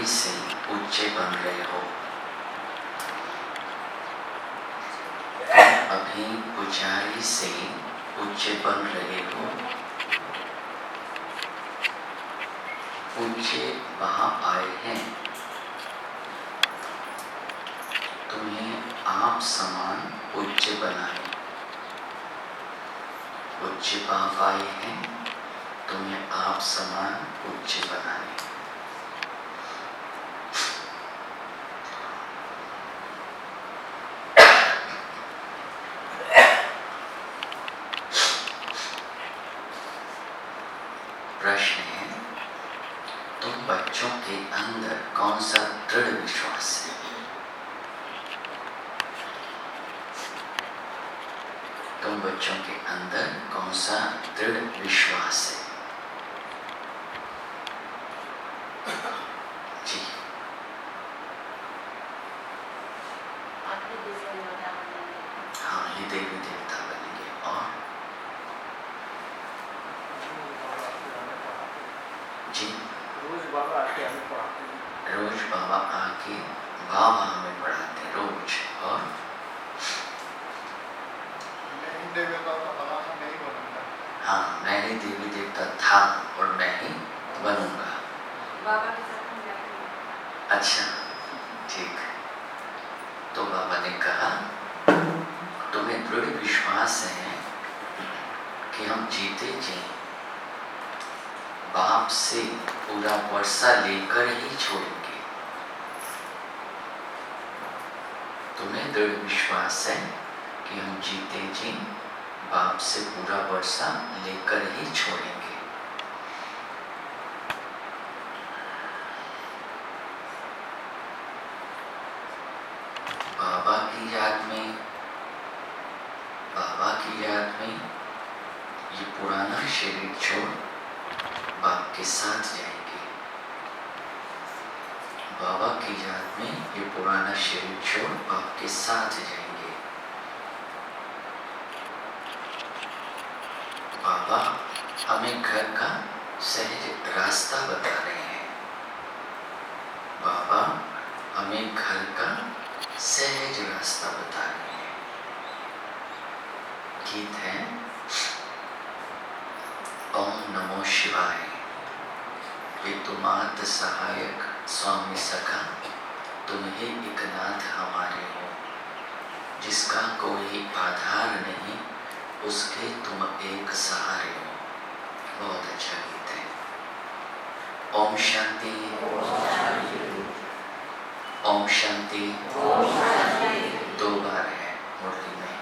से पूज्य बन रहे हो। तुम अभी पुजारी से पूज्य बन रहे हो। पूज्य वहां आए हैं, तुम्हें आप समान पूज्य बनाए। पूज्य बाप आए हैं, तुम्हें आप समान पूज्य बनाए। प्रश्न है, तुम बच्चों के अंदर कौन सा दृढ़ विश्वास है? तुम बच्चों के अंदर कौन सा दृढ़ विश्वास है? जी, हाँ, ये देवी देवता बनेंगे। और जी, रोज बाबा आके हमें पढ़ाते हैं। रोज बाबा आके बाबा हमें पढ़ाते हैं रोज। और हाँ, मैं ही देवी देवता था और मैं ही बनूंगा। बाबा के साथ हम जाएंगे। अच्छा, ठीक। तो बाबा ने कहा, तुम्हें दृढ़ विश्वास है कि हम जीते जी बाप से पूरा वर्षा लेकर ही छोड़ेंगे। तुम्हें दृढ़ विश्वास है कि हम जीते जी बाप से पूरा वर्षा लेकर ही छोड़ेंगे। बाबा की याद में, बाबा की याद में ये पुराना शरीर छोड़ बाप के साथ जाएंगे। बाबा की याद में ये पुराना शरीर छोड़ बाप के साथ जाएंगे। बाबा हमें घर का सहज रास्ता बता रहे हैं। बाबा हमें घर का सहज रास्ता बता रहे हैं। गीत है, ओम नमो शिवाय। वितुमात सहायक स्वामी सखा, तुम ही एक नाथ हमारे हो। जिसका कोई आधार नहीं, उसके तुम एक सहारे हो। बहुत अच्छा गीत है। ओम शांति, ओम शांति। दो बार है मुरली में।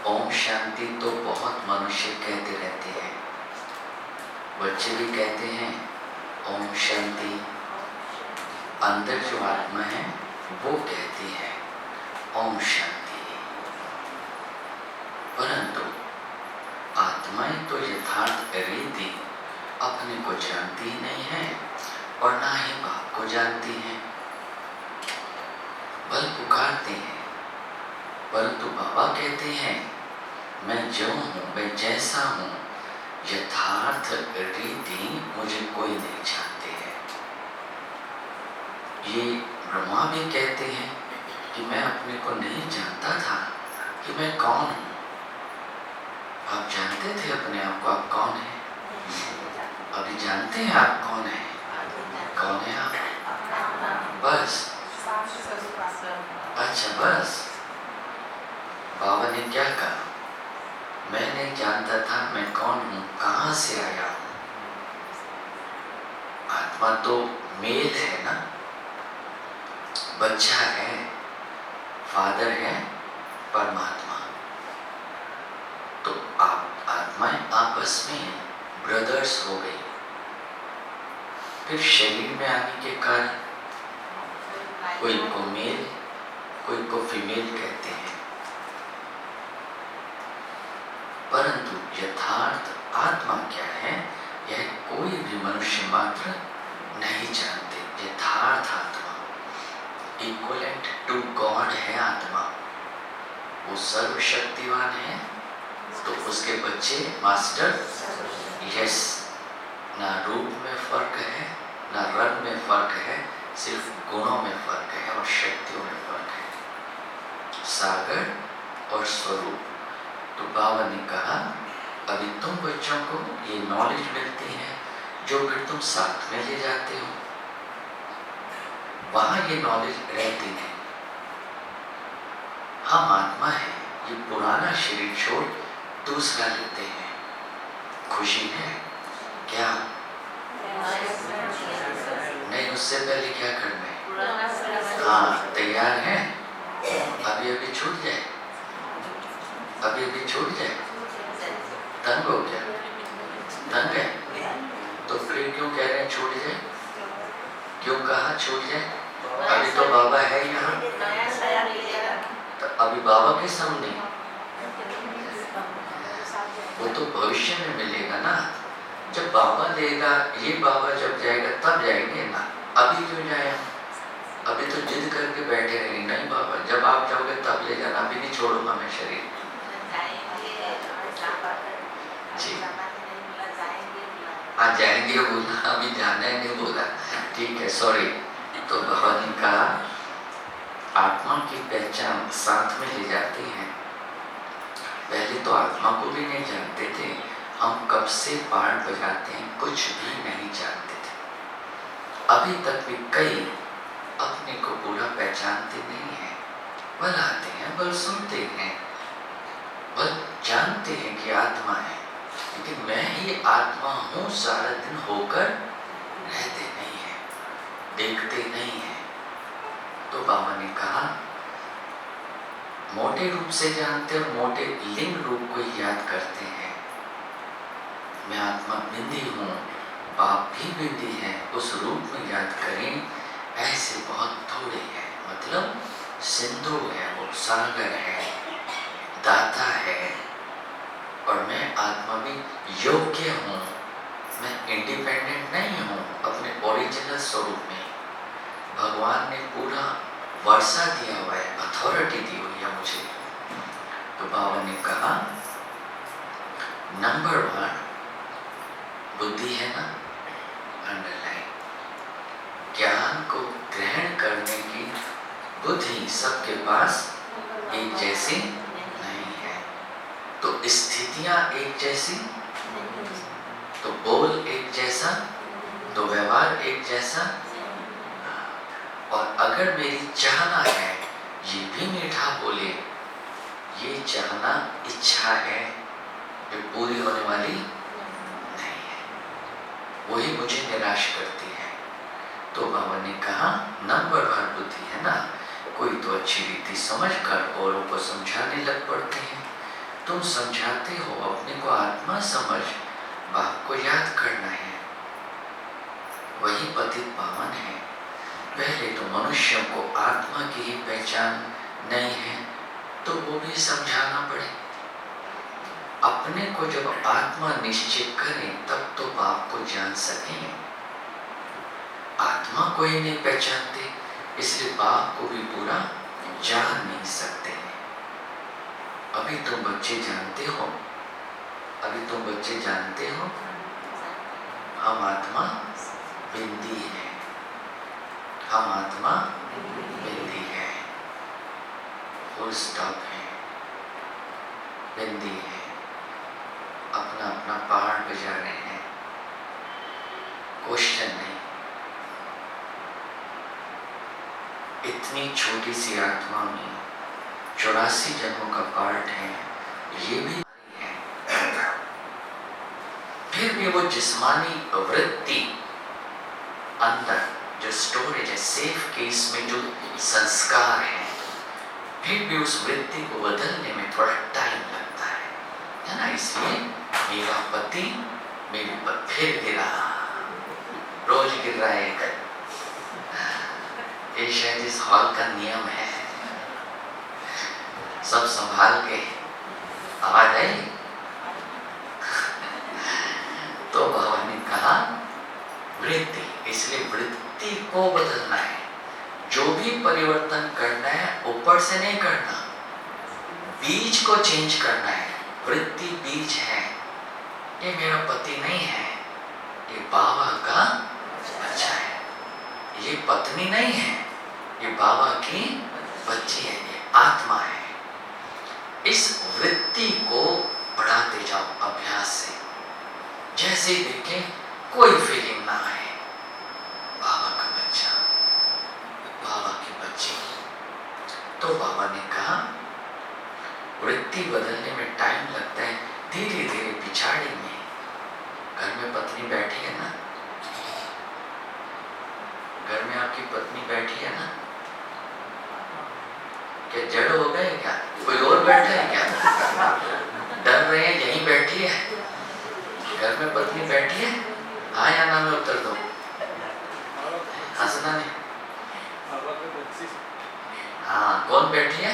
ओम शांति तो बहुत मनुष्य कहते रहते हैं, बच्चे भी कहते हैं ओम शांति। अंदर जो आत्मा है वो कहती है ओम शांति। परंतु आत्माएं तो यथार्थ रीति अपने को जानती ही नहीं है और ना ही बाप को जानती हैं। बल पुकारते हैं, परंतु बाबा कहते हैं मैं जो हूँ, मैं जैसा हूँ, यथार्थ रीति मुझे कोई नहीं जानते है। ये ब्रह्मा भी कहते हैं कि मैं अपने को नहीं जानता था कि मैं कौन हूँ। आप जानते थे अपने आप को, आप कौन है? अभी जानते हैं आप कौन है? कौन है आप? बस, अच्छा बस। बाबा ने क्या कहा, मैं नहीं जानता था मैं कौन हूँ, कहाँ से आया हूँ। आत्मा तो मेल है ना, बच्चा है, फादर है परमात्मा। तो आत्माएं आपस में ब्रदर्स हो गई। फिर शरीर में आने के कारण कोई को मेल, कोई को फीमेल कहते हैं। परंतु यथार्थ आत्मा क्या है, यह कोई भी मनुष्य मात्र नहीं जानते। यथार्थ आत्मा इक्वलेंट टू गॉड है आत्मा। वो सर्वशक्तिवान है, तो उसके बच्चे मास्टर। यस, ना रूप में फर्क है, ना रंग में फर्क है, सिर्फ गुणों में फर्क है और शक्तियों में फर्क है, सागर और स्वरूप। तो बाबा ने कहा अभी तुम बच्चों को ये नॉलेज मिलती है जो फिर तुम साथ में ले जाते हो, वहां ये नॉलेज रहती है। हम आत्मा है, ये पुराना शरीर छोड़ दूसरा लेते हैं। खुशी है क्या? नहीं, उससे पहले क्या करना है? हाँ, तैयार है? अभी अभी छूट जाए, अभी अभी छूट जाए। तंग हो गया? तंग है तो फिर क्यों कह रहे हैं छूट जाए? क्यों कहा छूट जाए? अभी तो बाबा है यहाँ, तो अभी बाबा के सामने, वो तो भविष्य में मिलेगा ना, जब बाबा देगा। ये बाबा जब जाएगा तब जाएंगे ना, अभी क्यों जाए? अभी तो जिद करके बैठे रहेंगे, नहीं बाबा जब आप जाओगे तब ले जाना, अभी नहीं छोड़ूंगा मैं शरीर। जी हाँ, जाएंगे बोला, अभी जाना है नहीं बोला, ठीक है, सॉरी। तो बाबा ने कहा आत्मा की पहचान साथ में ले जाती है। पहले तो आत्मा को भी नहीं जानते थे, हम कब से पार्ट बजाते हैं कुछ भी नहीं जानते थे। अभी तक भी कई अपने को पूरा पहचानते नहीं हैं, बल आते हैं, बल सुनते हैं, बल जानते हैं कि आत्मा है, लेकिन मैं ही आत्मा हूँ सारा दिन होकर रहते नहीं है, देखते नहीं है। तो बाबा ने कहा मोटे रूप से जानते और मोटे लिंग रूप को याद करते हैं। मैं आत्मा बिंदी हूँ, बाप भी बिंदी है, उस रूप में याद करें। ऐसे बहुत थोड़े हैं, मतलब सिंधु है, वो सागर है, दाता है, और मैं आत्मा भी योग्य हूँ। मैं इंडिपेंडेंट नहीं हूँ अपने ओरिजिनल स्वरूप में। भगवान ने पूरा वर्षा दिया हुआ है, अथॉरिटी दी हुई है मुझे। तो बाबा ने कहा नंबर 1 बुद्धि है ना, अंडरलाइन, ज्ञान को ग्रहण करने की बुद्धि सबके पास एक जैसी नहीं है। तो स्थितियां एक जैसी, तो बोल एक जैसा, तो व्यवहार एक जैसा। और अगर मेरी चाहना है ये भी मीठा बोले, ये चाहना इच्छा है जो पूरी होने वाली नहीं है, वही मुझे निराश करती है। तो बाबा ने कहा नंबर 1 बुद्धि है ना, कोई तो अच्छी रीति समझ कर औरों को समझाने लग पड़ते हैं। तुम समझाते हो अपने को आत्मा समझ, बाप को याद करना है, वही पतित पावन है। पहले तो मनुष्यों को आत्मा की ही पहचान नहीं है, तो वो भी समझाना पड़े। अपने को जब आत्मा निश्चित करें तब तो बाप को जान सकें। आत्मा को ही नहीं पहचानते, इसलिए बाप को भी पूरा जान नहीं सकते। अभी तुम बच्चे जानते हो, अभी तुम बच्चे जानते हो हम आत्मा बिंदी है, हम आत्मा बिंदी है, फुल स्टॉप है, बिंदी है। अपना अपना पहाड़ बजा रहे हैं, क्वेश्चन नहीं। इतनी छोटी सी आत्मा में 84 जन्मों का पार्ट है, ये भी है। फिर भी वो जिस्मानी वृत्ति अंदर जो स्टोरेज है, सेफ केस में जो संस्कार है, फिर भी उस वृत्ति को बदलने में थोड़ा टाइम लगता है ना। इसलिए मेरा पति मेरे पर फिर गिरा, रोज गिर रहा है। ये शायद इस हॉल का नियम है, सब संभाल के। आवाज आई? तो बाबा ने कहा वृत्ति, इसलिए वृत्ति को बदलना है। जो भी परिवर्तन करना है ऊपर से नहीं करना, बीज को चेंज करना है। वृत्ति बीज है, ये मेरा पति नहीं है, ये बाबा का बच्चा है। ये पत्नी नहीं है, ये बाबा की बच्ची है, ये आत्मा है। इस वृत्ति को बढ़ाते जाओ अभ्यास से। जैसे ही देखे कोई फीलिंग ना आए, बाबा का बच्चा, बाबा की बच्ची। तो बाबा ने कहा वृत्ति बदलने में टाइम लगता है, धीरे धीरे पिछाड़ेंगे। घर में पत्नी बैठी है ना, घर में आपकी पत्नी बैठी है ना, क्या जड़ हो गए क्या? कोई और बैठा है क्या? डर रहे हैं यहीं बैठी है? घर में पत्नी बैठी है? हाँ या ना में उत्तर दो। हंसना नहीं। हाँ, कौन बैठी है?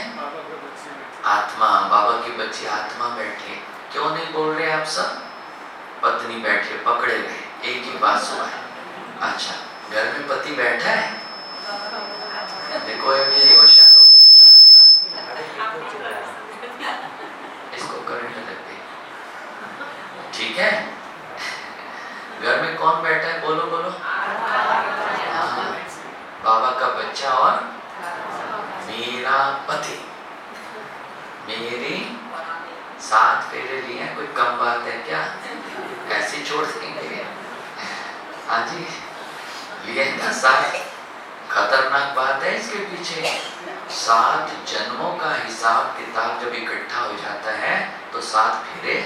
आत्मा, बाबा की बच्ची आत्मा बैठी है। क्यों नहीं बोल रहे आप सब? पत्नी बैठी है, पकड़े गए, एक ही बात हुआ है। अच्छा, घर में पति बैठा है? देखो ये होशियार हो गए, इसको करंट लग गई। ठीक है, घर में कौन बैठा है? बोलो बोलो। बाबा का बच्चा और मेरा पति। मेरी 7 फेरे लिए, कोई कम बात है क्या? ऐसे छोड़ देंगे? हाँ जी, लिए ना 7। खतरनाक बात है इसके पीछे। 7 जन्मों का हिसाब किताब जब इकट्ठा हो जाता है तो 7 फेरे,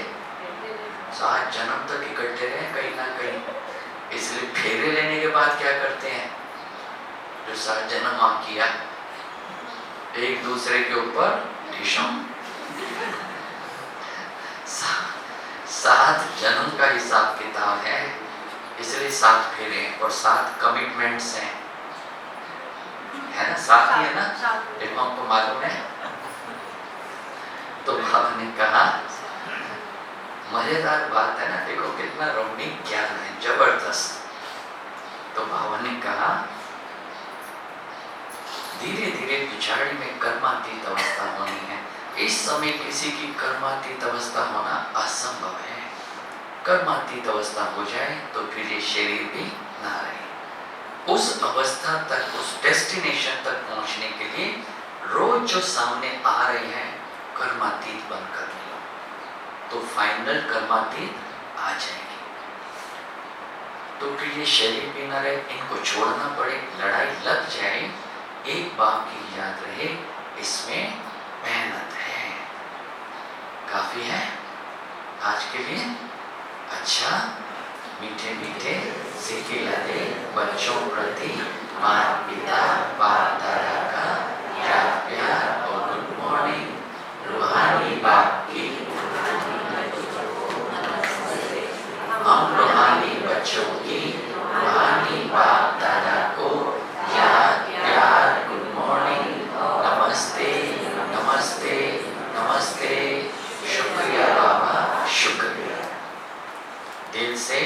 7 जन्म तक इकट्ठे रहे कहीं ना कहीं। इसलिए फेरे लेने के बाद क्या करते हैं? जो 7 जन्म आप किया, एक दूसरे के ऊपर ढिशम। 7 जन्म का हिसाब किताब है, इसलिए 7 फेरे और 7 कमिटमेंट्स हैं, है ना? 7 ही है ना? देखो हमको मालूम है। तो बाबा ने कहा, मजेदार बात है ना, देखो कितना रमणीक ज्ञान है, जबरदस्त। तो बाबा ने कहा धीरे धीरे पिछाड़ी में कर्मातीत अवस्था होनी है। इस समय किसी की कर्मातीत अवस्था होना असंभव है। कर्मातीत अवस्था हो जाए तो फिर ये शरीर भी ना रहे। उस अवस्था तक, उस डेस्टिनेशन तक पहुंचने के लिए रोज जो सामने आ रहे हैं कर्मातीत बनकर लो, तो फाइनल कर्मातीत आ जाएंगे। तो फिर ये शरीर भी ना रहे, इनको छोड़ना पड़े, लड़ाई लग जाए, एक बात की याद रहे, इसमें मेहनत है। काफी है आज के लिए। अच्छा, मीठे मीठे सिक्के लगे बच्चों प्रति माता पिता बाप दादा का याद प्यार और गुड मॉर्निंग। रूहानी बाप की, हम रूहानी बच्चों की रूहानी बाप दादा को याद प्यार गुड मॉर्निंग, नमस्ते नमस्ते नमस्ते। शुक्रिया बाबा, शुक्रिया, दिल से।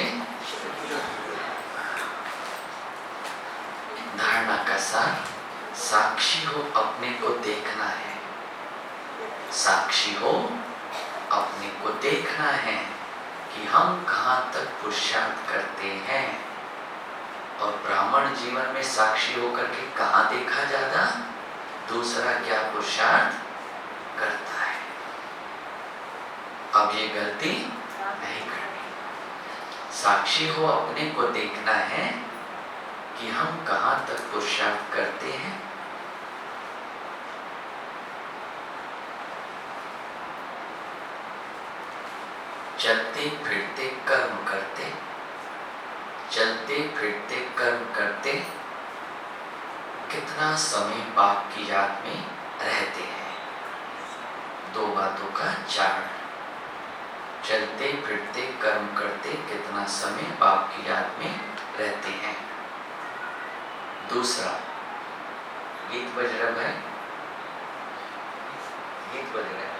धारणा का सार, साक्षी हो अपने को देखना है। साक्षी हो अपने को देखना है कि हम कहाँ तक पुरुषार्थ करते हैं। और ब्राह्मण जीवन में साक्षी होकर के कहाँ देखा जाता? दूसरा क्या पुरुषार्थ करता है। अब ये गलती नहीं करनी। साक्षी हो अपने को देखना है कि हम कहाँ तक पुरुषार्थ करते हैं। चलते फिरते कर्म करते, चलते फिरते कर्म करते कितना समय पाप की याद में रहते हैं। 2 बातों का चार्ट। चलते फिरते कर्म करते कितना समय पाप की याद में रहते हैं। दूसरा, गीत बज रहा है, गीत बज रहा है।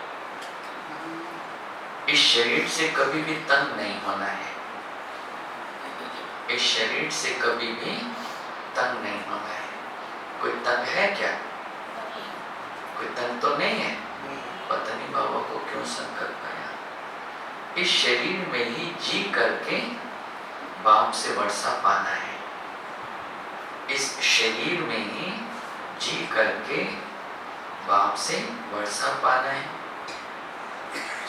इस शरीर से कभी भी तंग नहीं होना है। इस शरीर से कभी भी तंग नहीं होना है। कोई तंग है क्या? कोई तंग तो नहीं है। पता नहीं बाबा को क्यों संकल्प आया। इस शरीर में ही जी करके बाप से वर्षा पाना है। इस शरीर में ही जी करके बाप से वर्षा पाना है।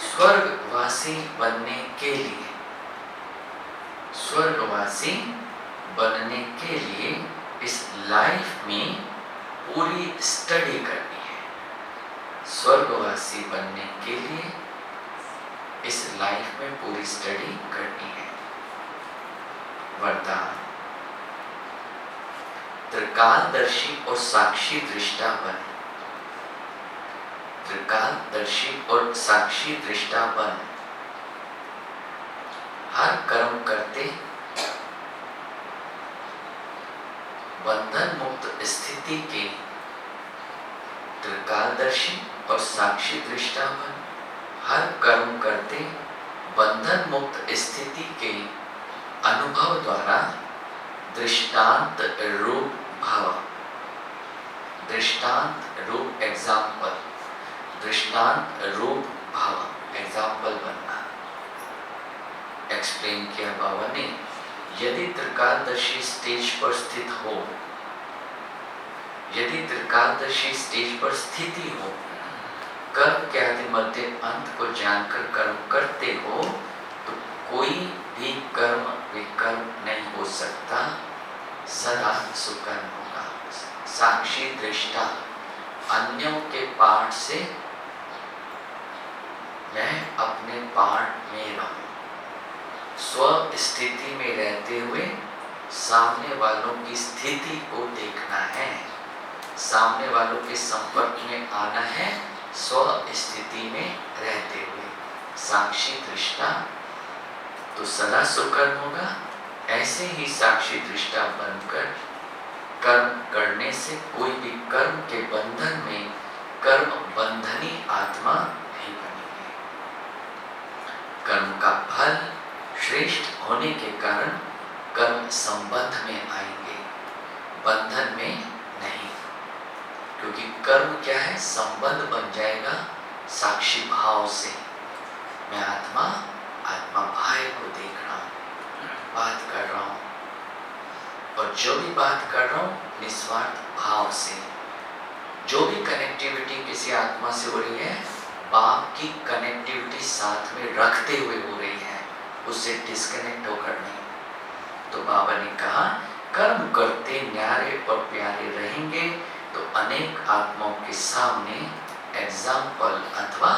स्वर्गवासी बनने के लिए, स्वर्गवासी बनने के लिए इस लाइफ में पूरी स्टडी करनी है। स्वर्गवासी बनने के लिए इस लाइफ में पूरी स्टडी करनी है। वरदान, त्रिकालदर्शी और साक्षी दृष्टा बन। त्रिकालदर्शी और साक्षी दृष्टा बन। हर कर्म करते बंधन मुक्त स्थिति के त्रिकालदर्शी और साक्षी दृष्टा बन। हर कर्म करते बंधन मुक्त स्थिति के अनुभव द्वारा दृष्टांत रूप भाव, दृष्टांत रूप एग्जाम्पल, दृष्टांत रूप भाव एग्जाम्पल बनना। एक्सप्लेन किया बाबा ने, यदि त्रिकालदर्शी स्टेज पर स्थित हो, यदि त्रिकालदर्शी स्टेज पर स्थिति हो, कर्म के आदि मध्य अंत को जानकर कर्म करते हो, तो कोई भी कर्म विकर्म नहीं हो सकता, सदा सुकर्म होगा। साक्षी दृष्टा, अन्यों के पाठ से मैं अपने पाठ में रहूं। स्व स्थिति में रहते हुए सामने वालों की स्थिति को देखना है, सामने वालों के संपर्क में आना है, स्व स्थिति में रहते हुए। साक्षी दृष्टा तो सदा सुकर्म होगा। ऐसे ही साक्षी दृष्टा बनकर कर्म करने से कोई भी कर्म के बंधन में कर्म बंधनी आत्मा नहीं बनेगी। कर्म का फल श्रेष्ठ होने के कारण कर्म संबंध में आएंगे, बंधन में नहीं। क्योंकि कर्म क्या है, संबंध बन जाएगा साक्षी भाव से। मैं आत्मा, आत्मा भाई को देख रहा हूं, बात कर रहा हूं, और जो भी बात कर रहा हूं निस्वार्थ भाव से। जो भी कनेक्टिविटी किसी आत्मा से हो रही है, बाप की कनेक्टिविटी साथ में रखते हुए हो रही है, उससे डिस्कनेक्ट होकर नहीं। तो बाबा ने कहा, कर्म करते न्यारे और प्यारे रहेंगे तो अनेक आत्माओं के सामने एग्जाम्पल अथवा